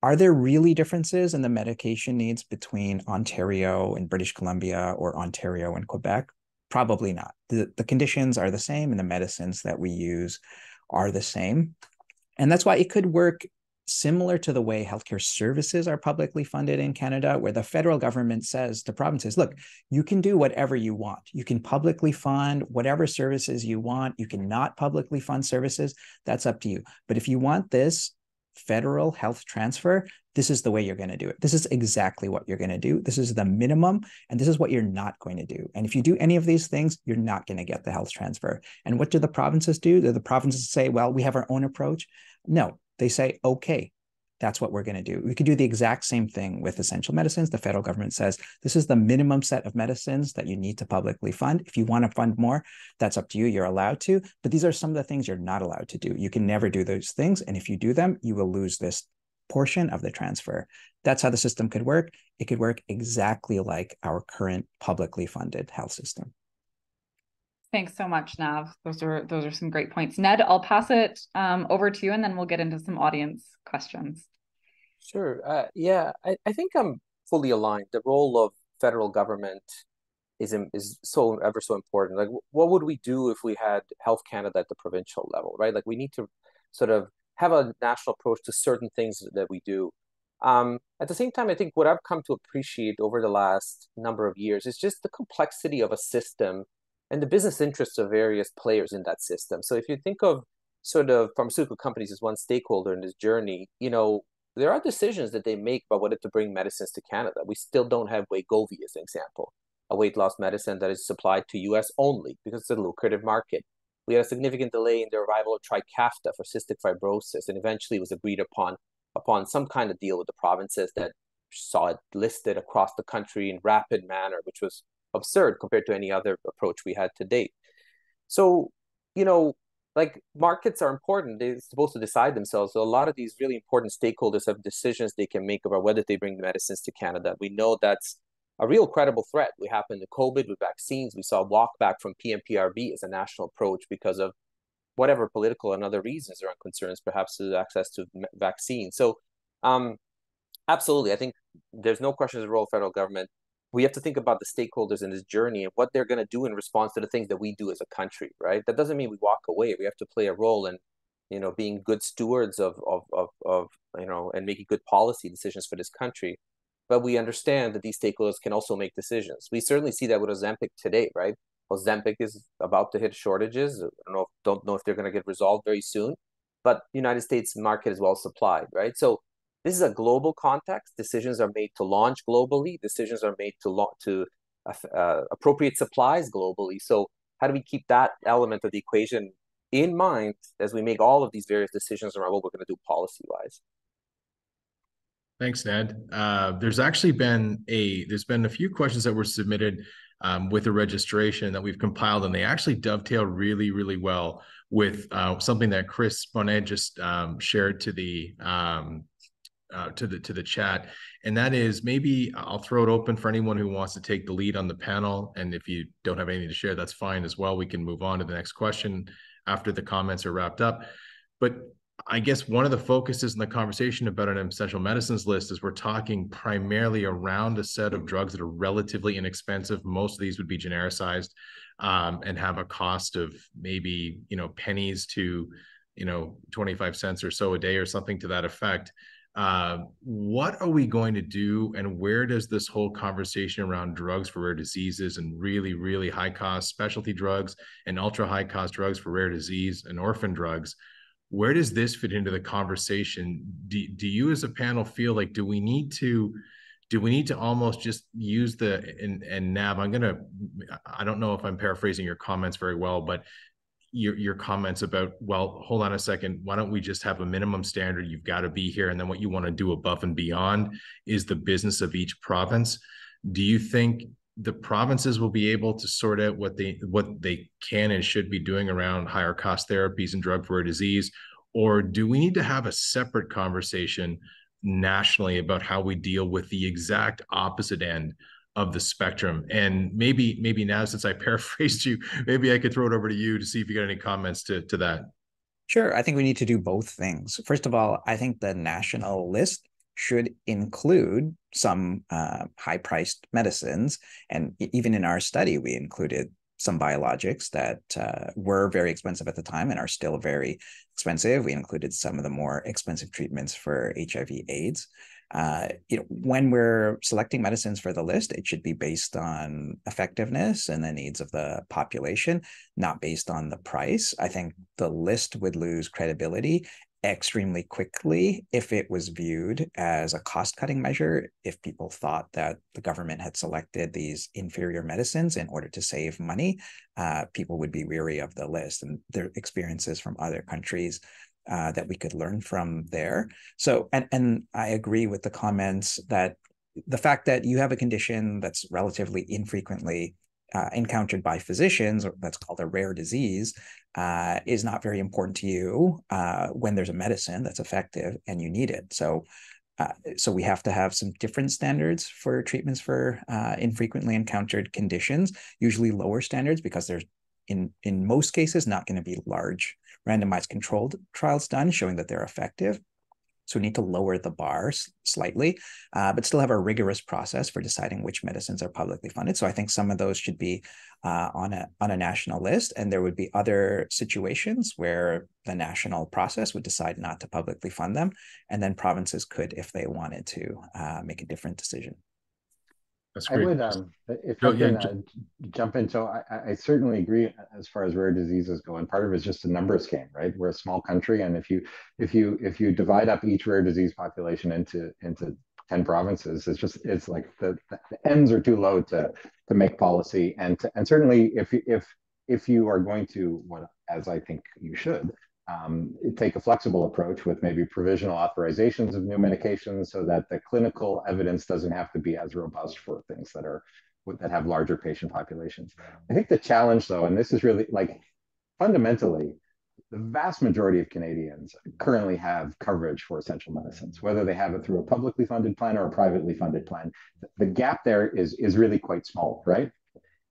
are there really differences in the medication needs between Ontario and British Columbia or Ontario and Quebec? Probably not. The conditions are the same and the medicines that we use are the same. And that's why it could work similar to the way healthcare services are publicly funded in Canada, where the federal government says to provinces, look, you can do whatever you want. You can publicly fund whatever services you want. You cannot publicly fund services. That's up to you. But if you want this federal health transfer, this is the way you're going to do it. This is exactly what you're going to do. This is the minimum, and this is what you're not going to do. And if you do any of these things, you're not going to get the health transfer. And what do the provinces do? Do the provinces say, well, we have our own approach? No, they say, okay, that's what we're going to do. We could do the exact same thing with essential medicines. The federal government says this is the minimum set of medicines that you need to publicly fund. If you want to fund more, that's up to you. You're allowed to, but these are some of the things you're not allowed to do. You can never do those things. And if you do them, you will lose this portion of the transfer. That's how the system could work. It could work exactly like our current publicly funded health system. Thanks so much, Nav. Those are some great points. Ned, I'll pass it over to you, and then we'll get into some audience questions. Sure. Yeah, I think I'm fully aligned. The role of federal government is so ever so important. Like, what would we do if we had Health Canada at the provincial level, right? Like, we need to sort of have a national approach to certain things that we do. At the same time, I think what I've come to appreciate over the last number of years is just the complexity of a system and the business interests of various players in that system. So if you think of sort of pharmaceutical companies as one stakeholder in this journey, there are decisions that they make about whether to bring medicines to Canada. We still don't have Wegovy as an example, a weight loss medicine that is supplied to US only because it's a lucrative market. We had a significant delay in the arrival of Trikafta for cystic fibrosis, and eventually it was agreed upon some kind of deal with the provinces that saw it listed across the country in rapid manner, which was absurd compared to any other approach we had to date. So, like, markets are important. They're supposed to decide themselves. So a lot of these really important stakeholders have decisions they can make about whether they bring the medicines to Canada. We know that's a real credible threat. We happened to COVID with vaccines. We saw walk back from PMPRB as a national approach because of whatever political and other reasons around concerns, perhaps to access to vaccines. So absolutely, I think there's no question of the role of federal government. We have to think about the stakeholders in this journey and what they're going to do in response to the things that we do as a country, right? That doesn't mean we walk away. We have to play a role in, being good stewards of and making good policy decisions for this country. But we understand that these stakeholders can also make decisions. We certainly see that with Ozempic today, right? Ozempic is about to hit shortages. Don't know if they're going to get resolved very soon, but the United States market is well supplied, right? So this is a global context. Decisions are made to launch globally. Decisions are made to appropriate supplies globally. So how do we keep that element of the equation in mind as we make all of these various decisions around what we're going to do policy-wise? Thanks, Ned. There's actually been a few questions that were submitted with the registration that we've compiled, and they actually dovetail really, really well with something that Chris Bonet just shared to the chat, and that is, maybe I'll throw it open for anyone who wants to take the lead on the panel. And if you don't have anything to share, that's fine as well. We can move on to the next question after the comments are wrapped up. But I guess one of the focuses in the conversation about an essential medicines list is we're talking primarily around a set of drugs that are relatively inexpensive. Most of these would be genericized and have a cost of maybe, pennies to, 25 cents or so a day or something to that effect. What are we going to do, and where does this whole conversation around drugs for rare diseases and really, really high cost specialty drugs and ultra high cost drugs for rare disease and orphan drugs, where does this fit into the conversation? Do you as a panel feel like, do we need to almost just use and Nav, I don't know if I'm paraphrasing your comments very well, but your comments about, well, hold on a second, why don't we just have a minimum standard? You've got to be here, and then what you want to do above and beyond is the business of each province. Do you think the provinces will be able to sort out what they can and should be doing around higher cost therapies and drug for rare disease? Or do we need to have a separate conversation nationally about how we deal with the exact opposite end of the spectrum? And maybe now, since I paraphrased you, maybe I could throw it over to you to see if you got any comments to that. Sure. I think we need to do both things. First of all, I think the national list should include some high-priced medicines. And even in our study, we included some biologics that were very expensive at the time and are still very expensive. We included some of the more expensive treatments for HIV/AIDS. When we're selecting medicines for the list, it should be based on effectiveness and the needs of the population, not based on the price. I think the list would lose credibility extremely quickly if it was viewed as a cost-cutting measure. If people thought that the government had selected these inferior medicines in order to save money, people would be weary of the list. And their experiences from other countries that we could learn from there. So, and I agree with the comments that the fact that you have a condition that's relatively infrequently encountered by physicians, or that's called a rare disease, is not very important to you when there's a medicine that's effective and you need it. So we have to have some different standards for treatments for infrequently encountered conditions, usually lower standards, because there's in most cases not going to be large randomized controlled trials done showing that they're effective. So we need to lower the bar slightly, but still have a rigorous process for deciding which medicines are publicly funded. So I think some of those should be on a national list, and there would be other situations where the national process would decide not to publicly fund them, and then provinces could, if they wanted to, make a different decision. That's great. I would, if I can jump in. So I certainly agree as far as rare diseases go, and part of it is just a numbers game, right? We're a small country, and if you divide up each rare disease population into 10 provinces, it's like the ends are too low to make policy, and certainly if you are going to, as I think you should, take a flexible approach with maybe provisional authorizations of new medications so that the clinical evidence doesn't have to be as robust for things that have larger patient populations. I think the challenge, though, and this is really like fundamentally, the vast majority of Canadians currently have coverage for essential medicines, whether they have it through a publicly funded plan or a privately funded plan. The gap there is really quite small, right?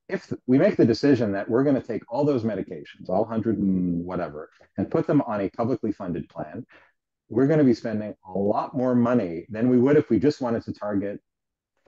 If we make the decision that we're going to take all those medications, all 100 and whatever, and put them on a publicly funded plan, we're going to be spending a lot more money than we would if we just wanted to target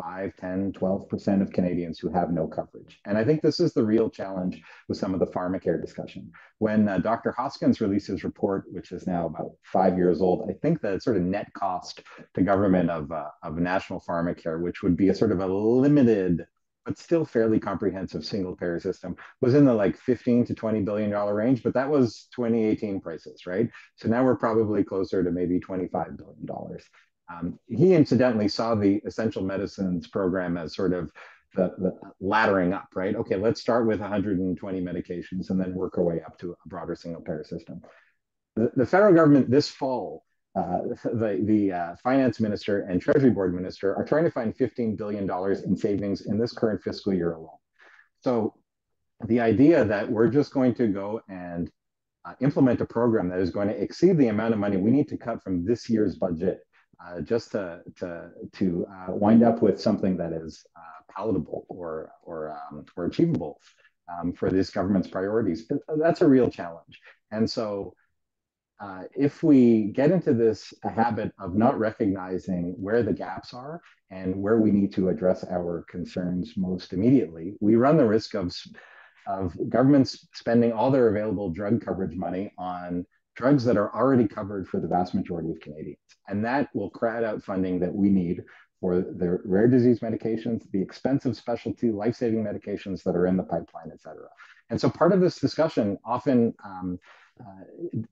5, 10, 12% of Canadians who have no coverage. And I think this is the real challenge with some of the pharmacare discussion. When Dr. Hoskins released his report, which is now about 5 years old, I think the sort of net cost to government of national pharmacare, which would be a sort of a limited but still fairly comprehensive single payer system, was in the like $15 to $20 billion range, but that was 2018 prices, right? So now we're probably closer to maybe $25 billion. He incidentally saw the essential medicines program as sort of the laddering up, right? Okay, let's start with 120 medications and then work our way up to a broader single payer system. The federal government this fall, the finance minister and treasury board minister are trying to find $15 billion in savings in this current fiscal year alone. So the idea that we're just going to go and implement a program that is going to exceed the amount of money we need to cut from this year's budget just to wind up with something that is palatable or achievable for this government's priorities, that's a real challenge. And so if we get into this habit of not recognizing where the gaps are and where we need to address our concerns most immediately, we run the risk of governments spending all their available drug coverage money on drugs that are already covered for the vast majority of Canadians. And that will crowd out funding that we need for the rare disease medications, the expensive specialty life-saving medications that are in the pipeline, et cetera. And so part of this discussion often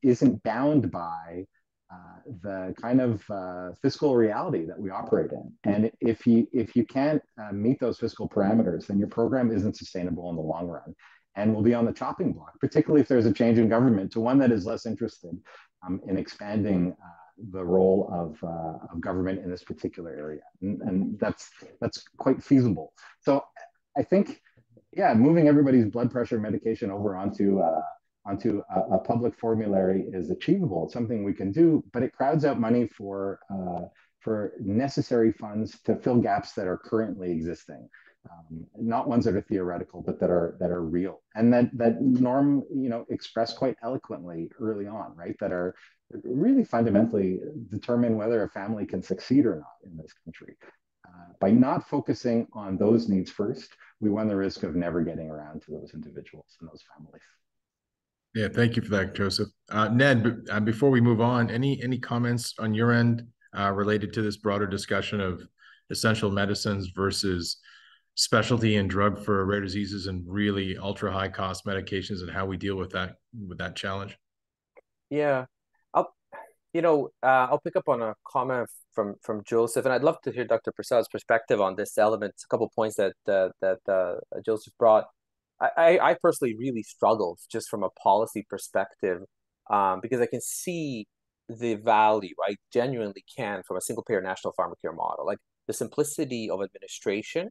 isn't bound by the kind of fiscal reality that we operate in. And if you can't meet those fiscal parameters, then your program isn't sustainable in the long run and will be on the chopping block, particularly if there's a change in government to one that is less interested in expanding the role of government in this particular area. And that's quite feasible. So I think, yeah, moving everybody's blood pressure medication over onto a public formulary is achievable. It's something we can do, but it crowds out money for necessary funds to fill gaps that are currently existing, not ones that are theoretical, but that are real, and that Norm expressed quite eloquently early on, right? That are really fundamentally determine whether a family can succeed or not in this country. By not focusing on those needs first, we run the risk of never getting around to those individuals and those families. Yeah, thank you for that, Joseph. Ned, before we move on, any comments on your end related to this broader discussion of essential medicines versus specialty and drug for rare diseases and really ultra high cost medications and how we deal with that challenge? Yeah, I'll pick up on a comment from Joseph, and I'd love to hear Dr. Persaud's perspective on this element. A couple of points that Joseph brought. I personally really struggled just from a policy perspective because I can see the value. I genuinely can from a single payer national pharmacare model, like the simplicity of administration,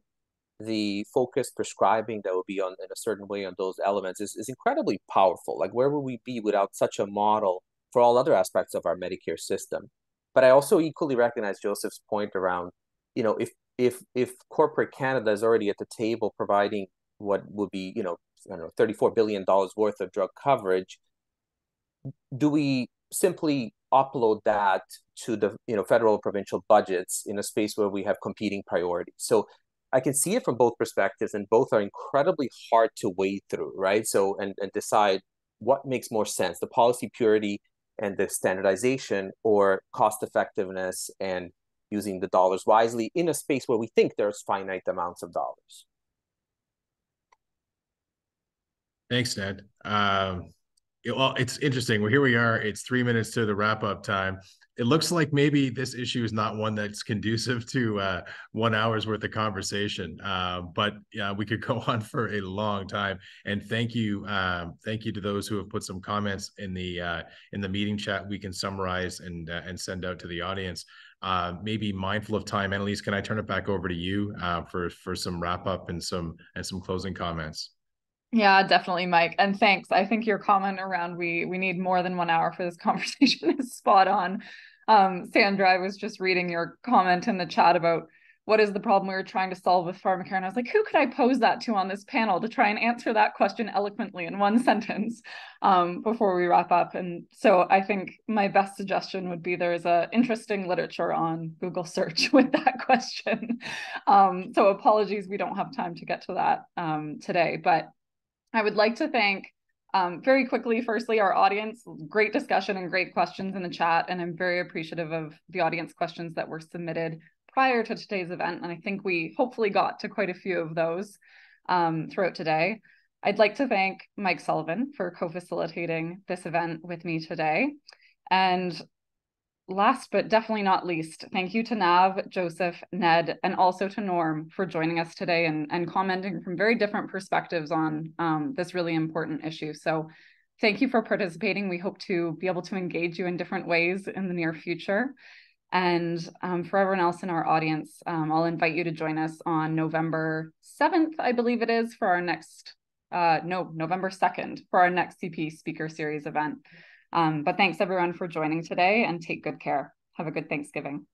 the focused prescribing that will be on in a certain way on those elements is incredibly powerful. Like, where would we be without such a model for all other aspects of our Medicare system? But I also equally recognize Joseph's point around, you know, if corporate Canada is already at the table providing what would be, you know, I don't know, $34 billion worth of drug coverage, do we simply upload that to the, you know, federal provincial budgets in a space where we have competing priorities? So I can see it from both perspectives, and both are incredibly hard to wade through, right? So and decide what makes more sense, the policy purity and the standardization, or cost effectiveness and using the dollars wisely in a space where we think there's finite amounts of dollars. Thanks, Ned. Well, it's interesting. Well, here we are. It's 3 minutes to the wrap-up time. It looks like maybe this issue is not one that's conducive to 1 hour's worth of conversation. But we could go on for a long time. And thank you to those who have put some comments in the meeting chat. We can summarize and send out to the audience. Maybe mindful of time, Annalise, can I turn it back over to you for some wrap-up and some closing comments? Yeah, definitely, Mike. And thanks. I think your comment around we need more than 1 hour for this conversation is spot on. Sandra, I was just reading your comment in the chat about what is the problem we were trying to solve with pharmacare. And I was like, who could I pose that to on this panel to try and answer that question eloquently in one sentence before we wrap up? And so I think my best suggestion would be there's a interesting literature on Google search with that question. So apologies, we don't have time to get to that today, but I would like to thank very quickly, firstly, our audience. Great discussion and great questions in the chat. And I'm very appreciative of the audience questions that were submitted prior to today's event. And I think we hopefully got to quite a few of those throughout today. I'd like to thank Mike Sullivan for co-facilitating this event with me today. And last but definitely not least, thank you to Nav, Joseph, Ned, and also to Norm for joining us today and commenting from very different perspectives on this really important issue. So thank you for participating. We hope to be able to engage you in different ways in the near future. And for everyone else in our audience, I'll invite you to join us on November 7th, I believe it is, for our next, November 2nd, for our next CPE Speaker Series event. But thanks everyone for joining today, and take good care. Have a good Thanksgiving.